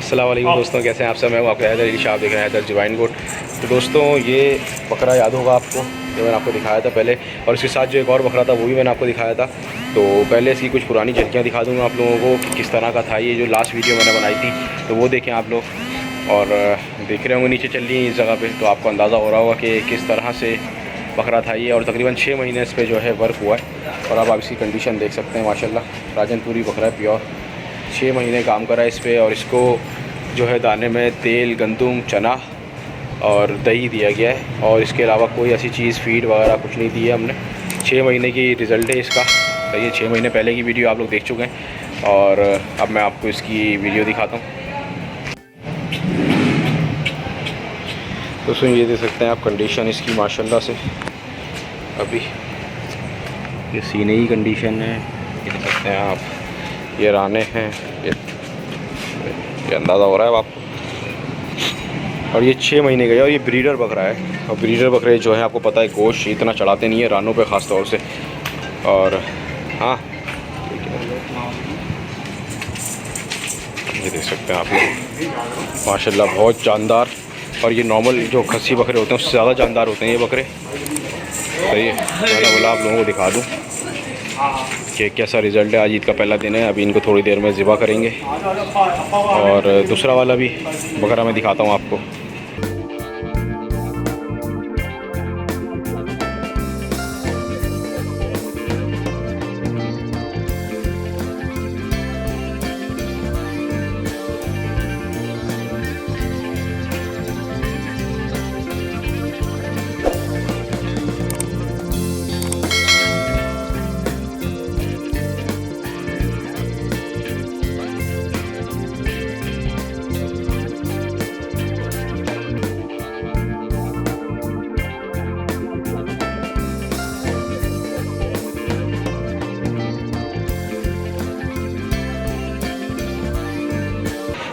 अस्सलाम वालेकुम दोस्तों, कैसे हैं आप सब। मैं हूं आपके हैदर अली शाह, आप देख रहे हैं हैदर डिवाइन गोट। तो दोस्तों ये बकरा याद होगा आपको, जो मैंने आपको दिखाया था पहले, और इसके साथ जो एक और बकरा था वो भी मैंने आपको दिखाया था। तो पहले इसकी कुछ पुरानी झलकियाँ दिखा दूँगा आप लोगों को कि किस तरह का था ये, जो लास्ट वीडियो मैंने बनाई थी, तो वो देखें आप लोग। और देख रहे होंगे नीचे चल रही है इस जगह पर, तो आपको अंदाज़ा हो रहा होगा कि किस तरह से बकरा था ये। और तकरीबन 6 महीने इस पर जो है वर्क हुआ है। और अब आप इसकी कंडीशन देख सकते हैं, माशाल्लाह राजनपुरी बकरा है, प्योर 6 महीने काम करा है इस पर। और इसको जो है दाने में तेल, गंदम, चना और दही दिया गया है, और इसके अलावा कोई ऐसी चीज़ फीड वगैरह कुछ नहीं दी है हमने। 6 महीने की रिज़ल्ट है इसका। तो ये 6 महीने पहले की वीडियो आप लोग देख चुके हैं, और अब मैं आपको इसकी वीडियो दिखाता हूँ। दोस्तों ये देख सकते हैं आप कंडीशन इसकी माशाल्लाह से। अभी ये सीने की कंडीशन है, ये देख सकते हैं आप, ये राने हैं, ये अंदाज़ा हो रहा है आपको। और ये 6 महीने का है, और ये ब्रीडर बकरा है। और ब्रीडर बकरे जो है आपको पता है गोश्त इतना चढ़ाते नहीं है रानों पे ख़ास तौर से। और हाँ, ये देख सकते हैं आप लोग, माशाल्लाह बहुत जानदार। और ये नॉर्मल जो खस्सी बकरे होते हैं उससे ज़्यादा जानदार होते हैं ये बकरे। तो ये मैंने बोला आप लोगों को दिखा दूँ कि कैसा रिज़ल्ट है। आज ईद का पहला दिन है, अभी इनको थोड़ी देर में ज़िबा करेंगे। और दूसरा वाला भी बकरा मैं दिखाता हूँ आपको।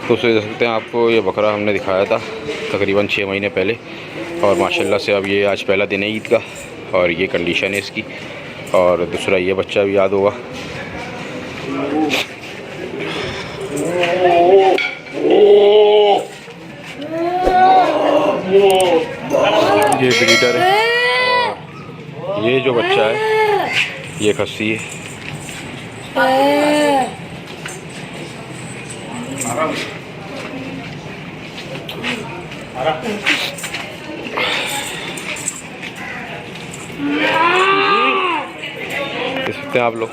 तो देख सकते हैं आपको, ये बकरा हमने दिखाया था तकरीबन 6 महीने पहले, और माशाल्लाह से अब ये आज पहला दिन है ईद का, और ये कंडीशन है इसकी। और दूसरा ये बच्चा भी याद होगा, ये ब्रीडर है। और ये जो बच्चा है ये खस्सी है। देख सकते हैं आप लोग।